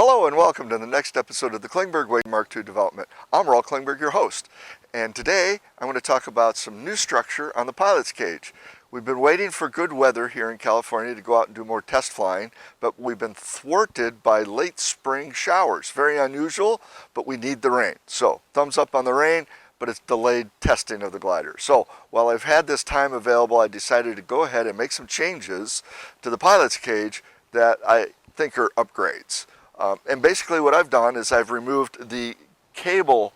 Hello and welcome to the next episode of the Klingberg Wade Mark II development. I'm Raul Klingberg, your host, and today I'm going to talk about some new structure on the pilot's cage. We've been waiting for good weather here in California to go out and do more test flying, but we've been thwarted by late spring showers. Very unusual, but we need the rain. So thumbs up on the rain, but it's delayed testing of the glider. So while I've had this time available, I decided to go ahead and make some changes to the pilot's cage that I think are upgrades. And basically what I've done is I've removed the cable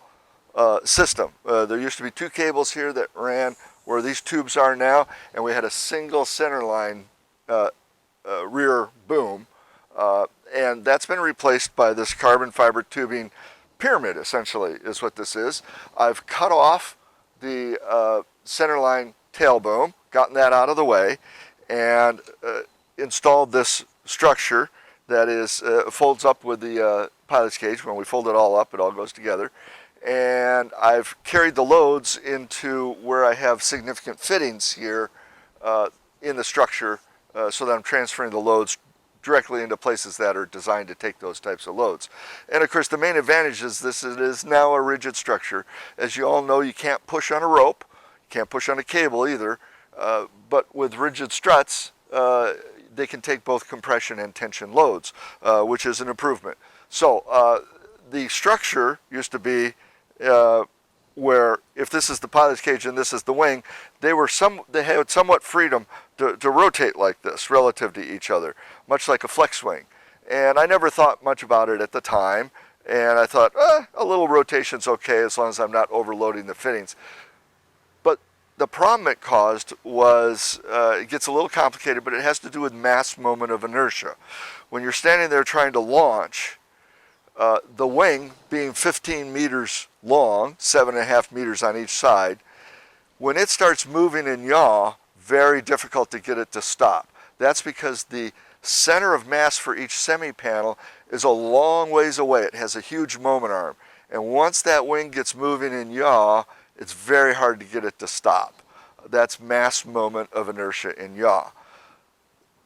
system. There used to be two cables here that ran where these tubes are now, and we had a single centerline rear boom, and that's been replaced by this carbon fiber tubing pyramid, essentially, is what this is. I've cut off the centerline tailbone, gotten that out of the way, and installed this structure that is folds up with the pilot's cage. When we fold it all up, it all goes together. And I've carried the loads into where I have significant fittings here in the structure so that I'm transferring the loads directly into places that are designed to take those types of loads. And of course the main advantage is it is now a rigid structure. As you all know, you can't push on a rope, you can't push on a cable either, but with rigid struts, they can take both compression and tension loads, which is an improvement. So the structure used to be where if this is the pilot's cage and this is the wing, they had somewhat freedom to rotate like this relative to each other, much like a flex wing. And I never thought much about it at the time, and I thought, a little rotation's okay as long as I'm not overloading the fittings. The problem it caused was, it gets a little complicated, but it has to do with mass moment of inertia. When you're standing there trying to launch, the wing being 15 meters long, 7.5 meters on each side, when it starts moving in yaw, very difficult to get it to stop. That's because the center of mass for each semi-panel is a long ways away. It has a huge moment arm. And once that wing gets moving in yaw, it's very hard to get it to stop. That's mass moment of inertia in yaw.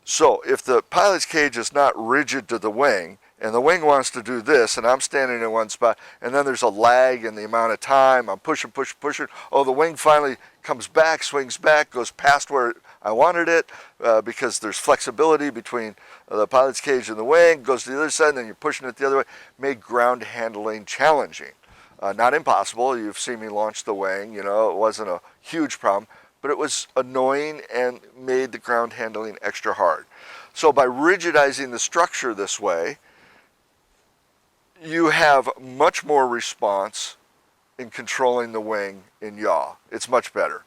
So if the pilot's cage is not rigid to the wing, and the wing wants to do this, and I'm standing in one spot, and then there's a lag in the amount of time, I'm pushing, oh, the wing finally comes back, swings back, goes past where I wanted it, because there's flexibility between the pilot's cage and the wing, goes to the other side, and then you're pushing it the other way, made ground handling challenging. Not impossible. You've seen me launch the wing, it wasn't a huge problem, but it was annoying and made the ground handling extra hard. So by rigidizing the structure this way, you have much more response in controlling the wing in yaw. It's much better.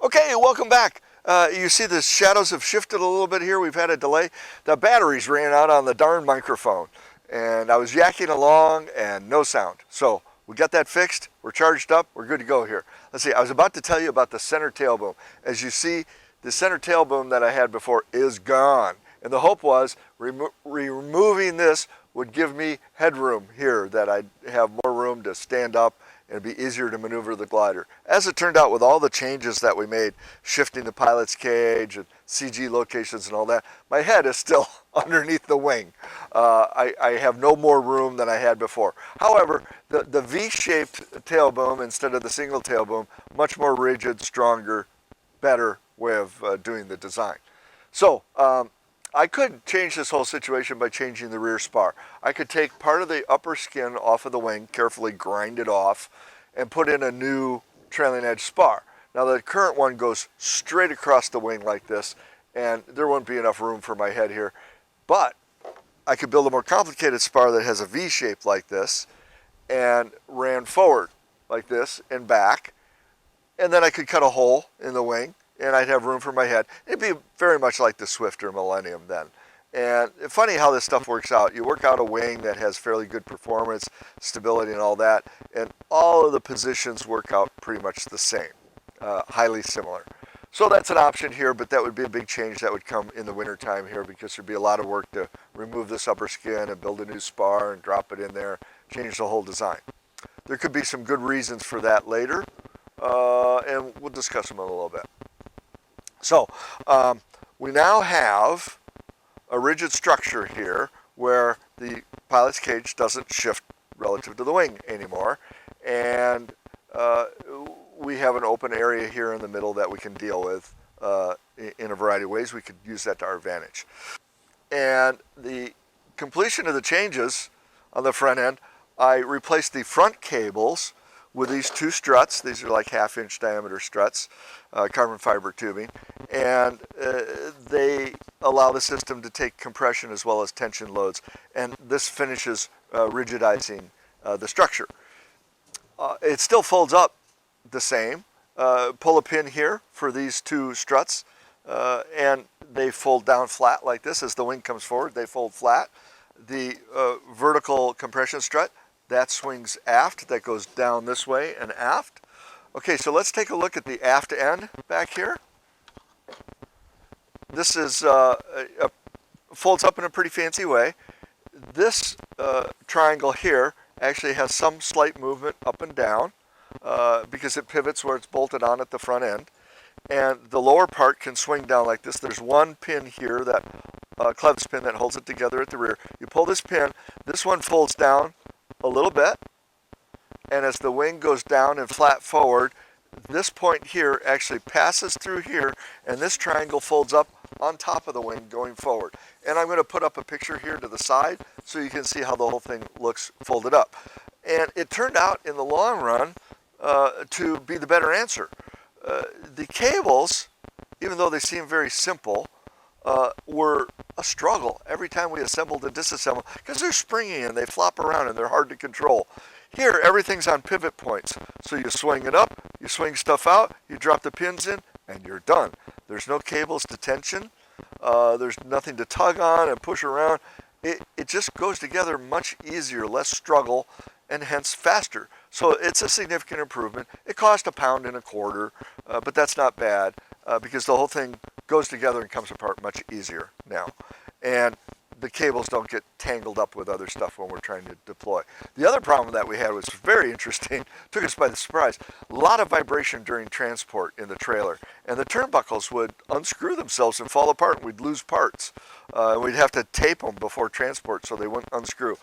Okay, welcome back. You see the shadows have shifted a little bit here. We've had a delay. The batteries ran out on the darn microphone, and I was yakking along and no sound. So we got that fixed, we're charged up, we're good to go here. Let's see, I was about to tell you about the center tailbone. As you see, the center tailbone that I had before is gone. And the hope was removing this would give me headroom here, that I'd have more room to stand up and it'd be easier to maneuver the glider. As it turned out, with all the changes that we made, shifting the pilot's cage and CG locations and all that, my head is still underneath the wing. I have no more room than I had before. However, the V-shaped tailbone instead of the single tailbone, much more rigid, stronger, better way of doing the design. So I could change this whole situation by changing the rear spar. I could take part of the upper skin off of the wing, carefully grind it off, and put in a new trailing edge spar. Now the current one goes straight across the wing like this, and there wouldn't be enough room for my head here. But I could build a more complicated spar that has a V shape like this, and ran forward like this and back, and then I could cut a hole in the wing, and I'd have room for my head. It'd be very much like the Swift or Millennium then. And it's funny how this stuff works out. You work out a wing that has fairly good performance, stability and all that, and all of the positions work out pretty much the same, highly similar. So that's an option here, but that would be a big change that would come in the winter time here, because there'd be a lot of work to remove this upper skin and build a new spar and drop it in there, change the whole design. There could be some good reasons for that later, and we'll discuss them a little bit. So we now have a rigid structure here where the pilot's cage doesn't shift relative to the wing anymore. And we have an open area here in the middle that we can deal with in a variety of ways. We could use that to our advantage. And the completion of the changes on the front end, I replaced the front cables with these two struts. These are like 1/2-inch diameter struts, carbon fiber tubing, and they allow the system to take compression as well as tension loads, and this finishes rigidizing the structure. It still folds up the same. Pull a pin here for these two struts, and they fold down flat like this. As the wing comes forward, they fold flat. The vertical compression strut, that swings aft, that goes down this way and aft. Okay, so let's take a look at the aft end back here. This is folds up in a pretty fancy way. This triangle here actually has some slight movement up and down because it pivots where it's bolted on at the front end. And the lower part can swing down like this. There's one pin here, that clevis pin that holds it together at the rear. You pull this pin, this one folds down a little bit, and as the wing goes down and flat forward, this point here actually passes through here, and this triangle folds up on top of the wing going forward. And I'm going to put up a picture here to the side so you can see how the whole thing looks folded up. And it turned out in the long run to be the better answer. The cables, even though they seem very simple, were a struggle every time we assembled and disassembled because they're springy and they flop around and they're hard to control. Here, everything's on pivot points. So you swing it up, you swing stuff out, you drop the pins in, and you're done. There's no cables to tension. There's nothing to tug on and push around. It just goes together much easier, less struggle, and hence faster. So it's a significant improvement. It cost £1.25, but that's not bad because the whole thing goes together and comes apart much easier now. And the cables don't get tangled up with other stuff when we're trying to deploy. The other problem that we had was very interesting, took us by the surprise. A lot of vibration during transport in the trailer, and the turnbuckles would unscrew themselves and fall apart, and we'd lose parts. We'd have to tape them before transport so they wouldn't unscrew.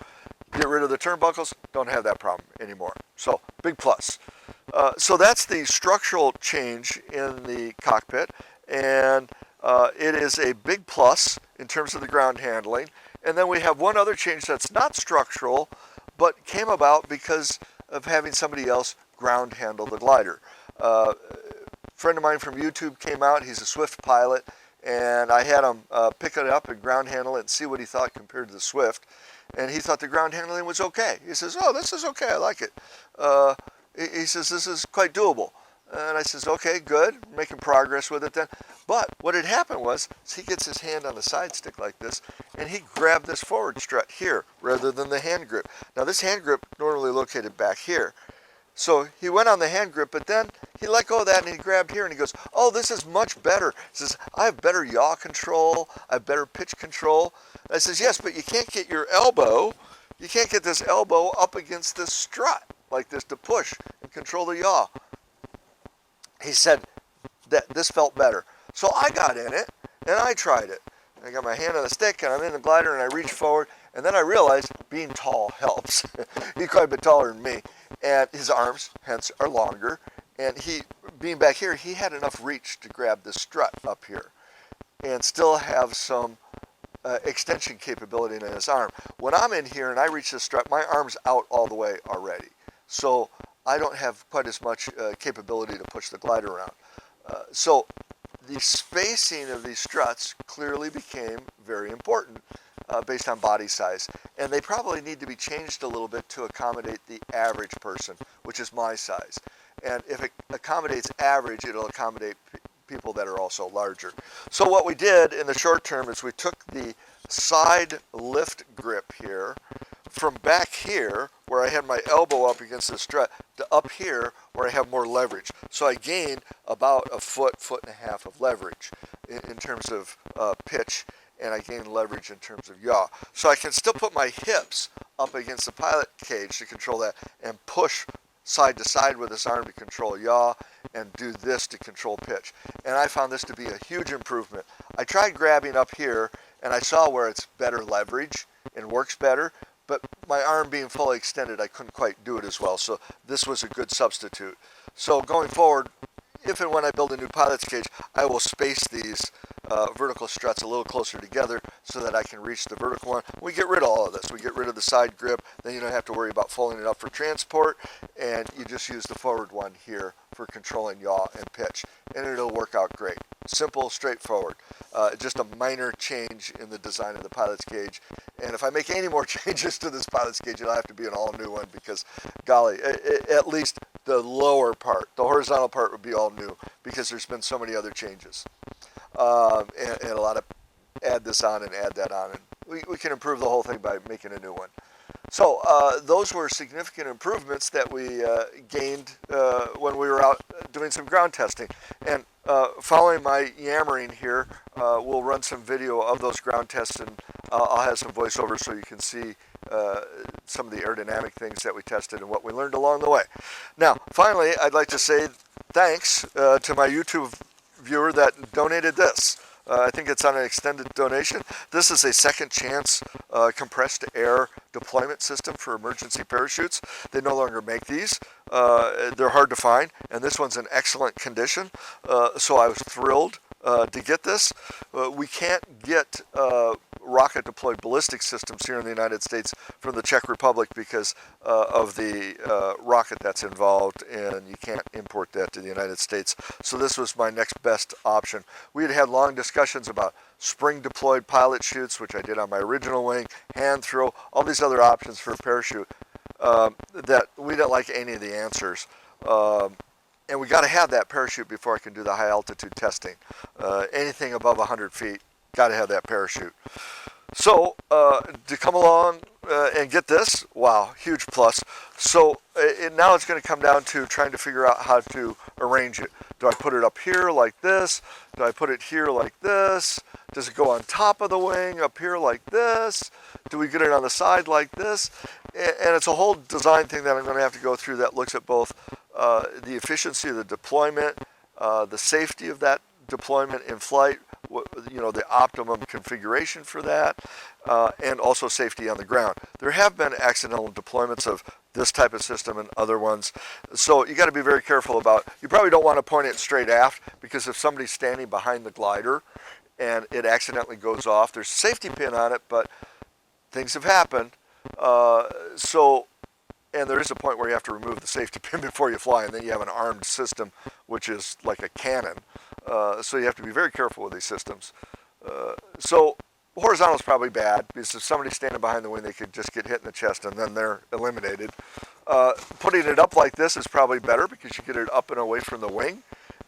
Get rid of the turnbuckles, don't have that problem anymore. So, big plus. So that's the structural change in the cockpit, and it is a big plus in terms of the ground handling. And then we have one other change that's not structural, but came about because of having somebody else ground handle the glider. A friend of mine from YouTube came out, he's a Swift pilot, and I had him pick it up and ground handle it and see what he thought compared to the Swift. And he thought the ground handling was okay. He says, oh, this is okay, I like it. He says, this is quite doable. And I says, okay, good, making progress with it then. But what had happened was, he gets his hand on the side stick like this, and he grabbed this forward strut here, rather than the hand grip. Now this hand grip normally located back here. So he went on the hand grip, but then he let go of that and he grabbed here and he goes, oh, this is much better. He says, I have better yaw control, I have better pitch control. And I says, yes, but you can't get your elbow, you can't get this elbow up against this strut like this to push and control the yaw. He said that this felt better. So I got in it and I tried it. I got my hand on the stick and I'm in the glider and I reach forward, and then I realized being tall helps. He's quite a bit taller than me, and his arms hence are longer, and he, being back here, he had enough reach to grab the strut up here and still have some extension capability in his arm. When I'm in here and I reach the strut, my arm's out all the way already. So I don't have quite as much capability to push the glider around. So the spacing of these struts clearly became very important based on body size. And they probably need to be changed a little bit to accommodate the average person, which is my size. And if it accommodates average, it'll accommodate people that are also larger. So what we did in the short term is we took the side lift grip here from back here, where I had my elbow up against the strut, to up here where I have more leverage. So I gained about a foot and a half of leverage in terms of pitch, and I gained leverage in terms of yaw. So I can still put my hips up against the pilot cage to control that, and push side to side with this arm to control yaw, and do this to control pitch. And I found this to be a huge improvement. I tried grabbing up here, and I saw where it's better leverage and works better, but my arm being fully extended, I couldn't quite do it as well. So this was a good substitute. So going forward, if and when I build a new pilot's cage, I will space these vertical struts a little closer together so that I can reach the vertical one. We get rid of all of this. We get rid of the side grip, then you don't have to worry about folding it up for transport, and you just use the forward one here for controlling yaw and pitch, and it'll work out great. Simple, straightforward. Just a minor change in the design of the pilot's cage, and if I make any more changes to this pilot's cage, it'll have to be an all-new one because, golly, at least the lower part, the horizontal part would be all new because there's been so many other changes. And a lot of add this on and add that on, and we can improve the whole thing by making a new one. So those were significant improvements that we gained when we were out doing some ground testing. And following my yammering here, we'll run some video of those ground tests, and I'll have some voiceover so you can see some of the aerodynamic things that we tested and what we learned along the way. Now, finally, I'd like to say thanks to my YouTube viewer that donated this. I think it's on an extended donation. This is a second chance compressed air deployment system for emergency parachutes. They no longer make these. They're hard to find, and this one's in excellent condition. So I was thrilled to get this. We can't get rocket deployed ballistic systems here in the United States from the Czech Republic because of the rocket that's involved, and you can't import that to the United States. So this was my next best option. We had had long discussions about spring deployed pilot chutes, which I did on my original wing, hand throw, all these other options for a parachute that we didn't like any of the answers. And we got to have that parachute before I can do the high altitude testing. Anything above 100 feet, got to have that parachute. So to come along and get this, wow, huge plus. So now it's going to come down to trying to figure out how to arrange it. Do I put it up here like this? Do I put it here like this? Does it go on top of the wing up here like this? Do we get it on the side like this? And it's a whole design thing that I'm going to have to go through that looks at both the efficiency of the deployment, the safety of that deployment in flight, the optimum configuration for that, and also safety on the ground. There have been accidental deployments of this type of system and other ones, so you got to be very careful about. You probably don't want to point it straight aft because if somebody's standing behind the glider and it accidentally goes off, there's a safety pin on it, but things have happened. And there is a point where you have to remove the safety pin before you fly, and then you have an armed system, which is like a cannon. So you have to be very careful with these systems. So horizontal is probably bad, because if somebody's standing behind the wing, they could just get hit in the chest, and then they're eliminated. Putting it up like this is probably better, because you get it up and away from the wing,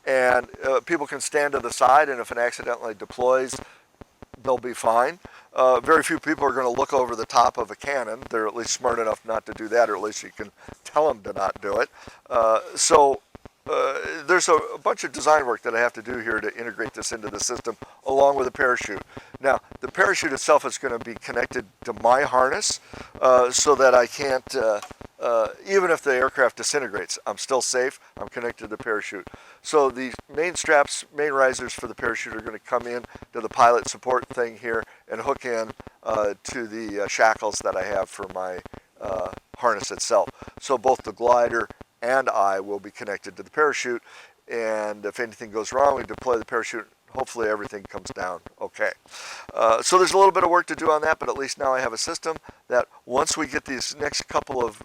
and people can stand to the side, and if it accidentally deploys, they'll be fine. Very few people are going to look over the top of a cannon. They're at least smart enough not to do that, or at least you can tell them to not do it. There's a bunch of design work that I have to do here to integrate this into the system along with the parachute. Now, the parachute itself is going to be connected to my harness so that I can't, even if the aircraft disintegrates, I'm still safe. I'm connected to the parachute. So the main straps, main risers for the parachute are going to come in to the pilot support thing here and hook in to the shackles that I have for my harness itself. So both the glider and I will be connected to the parachute, and if anything goes wrong, we deploy the parachute. Hopefully everything comes down okay. So there's a little bit of work to do on that, but at least now I have a system that once we get these next couple of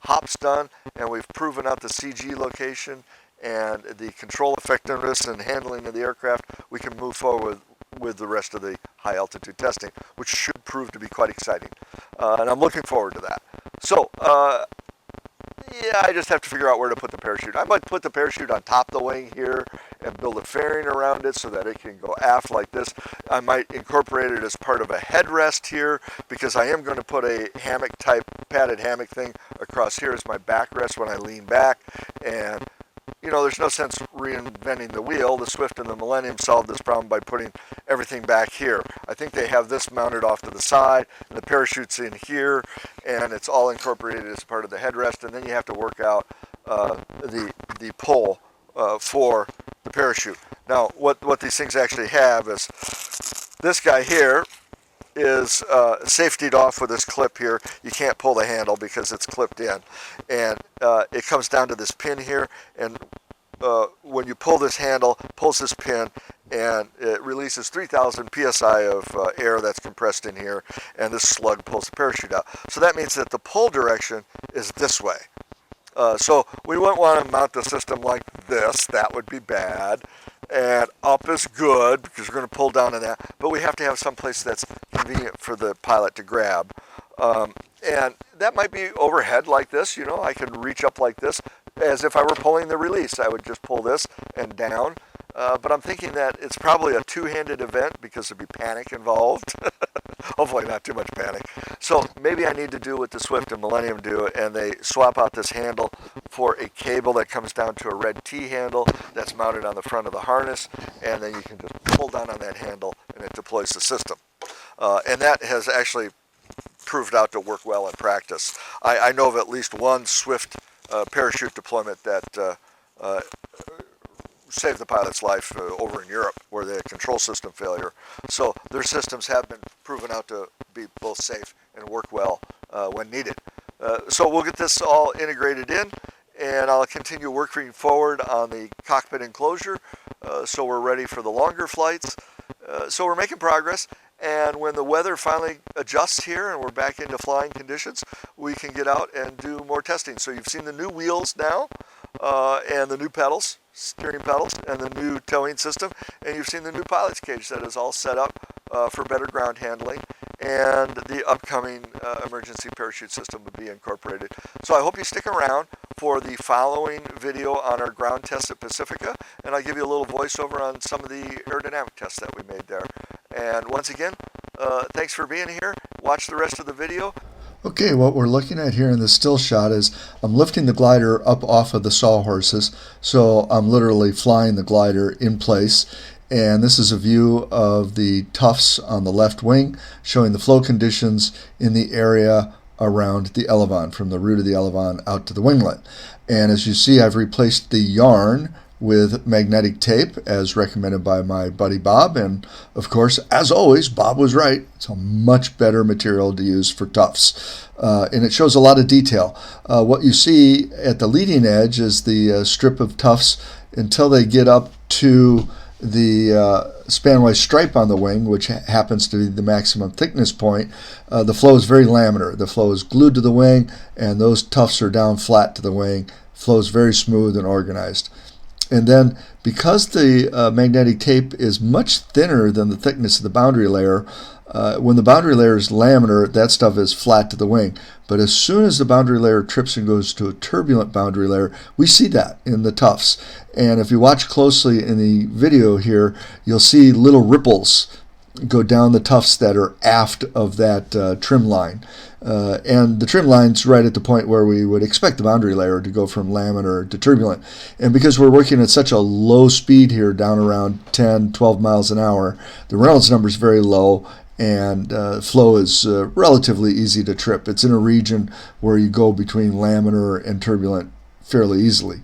hops done and we've proven out the CG location and the control effectiveness and handling of the aircraft, we can move forward with the rest of the high altitude testing, which should prove to be quite exciting. And I'm looking forward to that. So, yeah, I just have to figure out where to put the parachute. I might put the parachute on top of the wing here and build a fairing around it so that it can go aft like this. I might incorporate it as part of a headrest here because I am going to put a hammock type padded hammock thing across here as my backrest when I lean back. And there's no sense reinventing the wheel. The Swift and the Millennium solved this problem by putting everything back here. I think they have this mounted off to the side, and the parachute's in here, and it's all incorporated as part of the headrest, and then you have to work out the pull for the parachute. Now, what these things actually have is This guy here is safetied off with this clip here. You can't pull the handle because it's clipped in. And it comes down to this pin here, and when you pull this handle, pulls this pin, and it releases 3,000 psi of air that's compressed in here, and this slug pulls the parachute out. So that means that the pull direction is this way. So we wouldn't want to mount the system like this. That would be bad. And up is good because we're going to pull down on that. But we have to have some place that's convenient for the pilot to grab. And that might be overhead like this. You know, I can reach up like this as if I were pulling the release. I would just pull this and down. But I'm thinking that it's probably a two-handed event because there'd be panic involved. Hopefully not too much panic. So maybe I need to do what the Swift and Millennium do, and they swap out this handle for a cable that comes down to a red T handle that's mounted on the front of the harness, and then you can just pull down on that handle and it deploys the system. And that has actually proved out to work well in practice. I know of at least one Swift parachute deployment that saved the pilot's life over in Europe where they had control system failure. So their systems have been proven out to be both safe and work well when needed. So we'll get this all integrated in, and I'll continue working forward on the cockpit enclosure so we're ready for the longer flights. So we're making progress, and when the weather finally adjusts here and we're back into flying conditions, we can get out and do more testing. So you've seen the new wheels now and the new pedals, steering pedals, and the new towing system, and you've seen the new pilot's cage that is all set up for better ground handling, and the upcoming emergency parachute system would be incorporated. So I hope you stick around for the following video on our ground tests at Pacifica, and I'll give you a little voiceover on some of the aerodynamic tests that we made there. And once again, thanks for being here. Watch the rest of the video. Okay, what we're looking at here in the still shot is I'm lifting the glider up off of the sawhorses, so I'm literally flying the glider in place. And this is a view of the tufts on the left wing, showing the flow conditions in the area around the elevon, from the root of the elevon out to the winglet. And as you see, I've replaced the yarn with magnetic tape as recommended by my buddy Bob, and of course, as always, Bob was right. It's a much better material to use for tufts, and it shows a lot of detail. What you see at the leading edge is the strip of tufts until they get up to the spanwise stripe on the wing, which happens to be the maximum thickness point. The flow is very laminar. The flow is glued to the wing, and those tufts are down flat to the wing. Flows very smooth and organized. And then, because the magnetic tape is much thinner than the thickness of the boundary layer, when the boundary layer is laminar, that stuff is flat to the wing. But as soon as the boundary layer trips and goes to a turbulent boundary layer, we see that in the tufts. And if you watch closely in the video here, you'll see little ripples go down the tufts that are aft of that trim line. And the trim line's right at the point where we would expect the boundary layer to go from laminar to turbulent. And because we're working at such a low speed here, down around 10, 12 miles an hour, the Reynolds number is very low, and flow is relatively easy to trip. It's in a region where you go between laminar and turbulent fairly easily.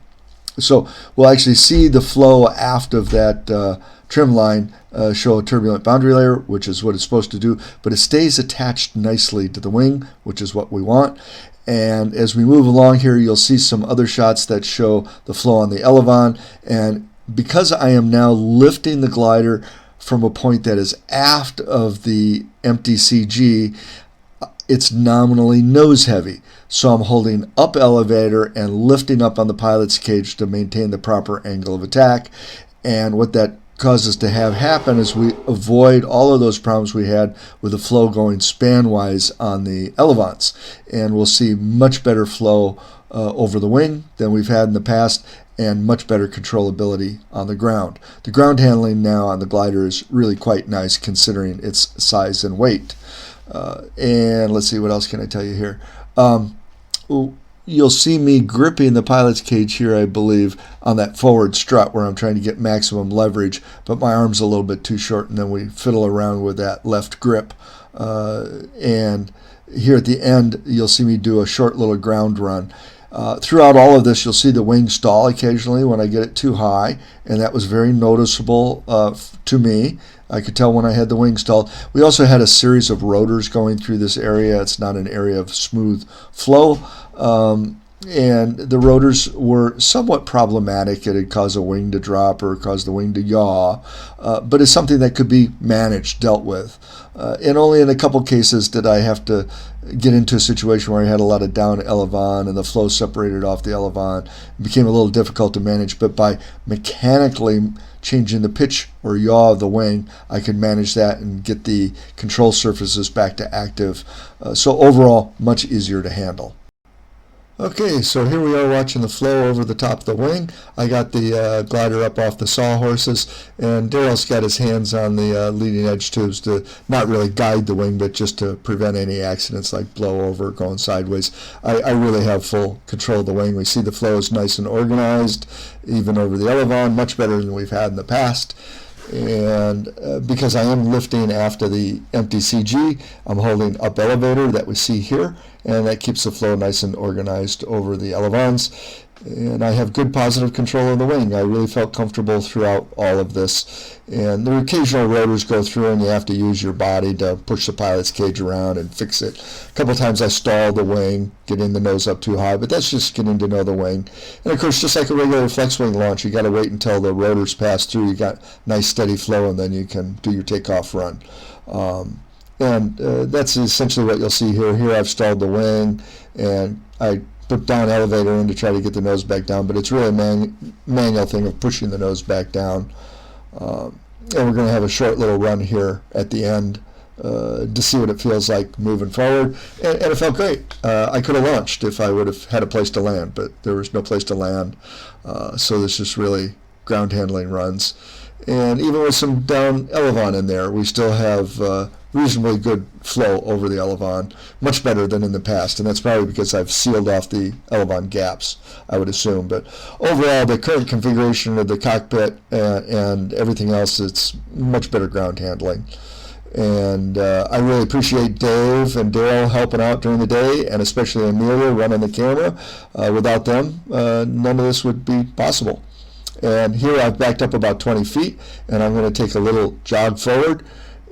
So we'll actually see the flow aft of that trim line show a turbulent boundary layer, which is what it's supposed to do, but it stays attached nicely to the wing, which is what we want. And as we move along here, you'll see some other shots that show the flow on the elevon. And because I am now lifting the glider from a point that is aft of the empty CG, it's nominally nose heavy. So I'm holding up elevator and lifting up on the pilot's cage to maintain the proper angle of attack. And what that causes to have happen is we avoid all of those problems we had with the flow going spanwise on the elevons. And we'll see much better flow over the wing than we've had in the past, and much better controllability on the ground. The ground handling now on the glider is really quite nice considering its size and weight. And let's see, what else can I tell you here? You'll see me gripping the pilot's cage here, I believe, on that forward strut where I'm trying to get maximum leverage, but my arm's a little bit too short, and then we fiddle around with that left grip. And here at the end, you'll see me do a short little ground run. Throughout all of this, you'll see the wing stall occasionally when I get it too high, and that was very noticeable to me. I could tell when I had the wing stalled. We also had a series of rotors going through this area. It's not an area of smooth flow. And the rotors were somewhat problematic. It had caused a wing to drop or caused the wing to yaw, but it's something that could be managed, dealt with. And only in a couple cases did I have to get into a situation where I had a lot of down elevon and the flow separated off the elevon. It became a little difficult to manage, but by mechanically changing the pitch or yaw of the wing, I could manage that and get the control surfaces back to active. So overall, much easier to handle. Okay, so here we are watching the flow over the top of the wing. I got the glider up off the sawhorses, and Daryl's got his hands on the leading edge tubes to not really guide the wing, but just to prevent any accidents like blow over, going sideways. I really have full control of the wing. We see the flow is nice and organized, even over the elevon, much better than we've had in the past. And because I am lifting after the empty CG, I'm holding up elevator that we see here, and that keeps the flow nice and organized over the elevons. And I have good positive control of the wing. I really felt comfortable throughout all of this. And the occasional rotors go through and you have to use your body to push the pilot's cage around and fix it. A couple of times I stalled the wing, getting the nose up too high, but that's just getting to know the wing. And of course, just like a regular flex wing launch, you got to wait until the rotors pass through. You got nice steady flow, and then you can do your takeoff run. And that's essentially what you'll see here. Here I've stalled the wing, and I put down elevator in to try to get the nose back down, but it's really a manual thing of pushing the nose back down. And we're going to have a short little run here at the end to see what it feels like moving forward. And it felt great. I could have launched if I would have had a place to land, but there was no place to land. So this is really ground handling runs. And even with some down elevon in there, we still have reasonably good flow over the elevon, much better than in the past, and that's probably because I've sealed off the elevon gaps, I would assume. But overall, the current configuration of the cockpit and everything else, it's much better ground handling. And I really appreciate Dave and Daryl helping out during the day, and especially Amelia running the camera. Without them, none of this would be possible. And here I've backed up about 20 feet, and I'm going to take a little jog forward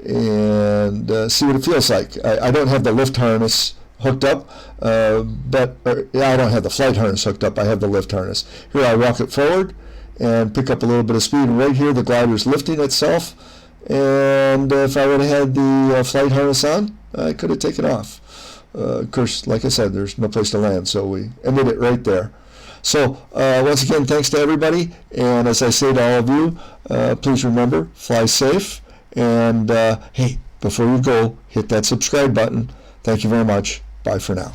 and see what it feels like. I don't have the lift harness hooked up, I don't have the flight harness hooked up. I have the lift harness. Here I walk it forward and pick up a little bit of speed, and right here the glider's lifting itself, and if I would have had the flight harness on, I could have taken off. Of course, like I said, there's no place to land, so we ended it right there. So once again, thanks to everybody, and as I say to all of you, please remember, fly safe, and hey, before you go, hit that subscribe button. Thank you very much. Bye for now.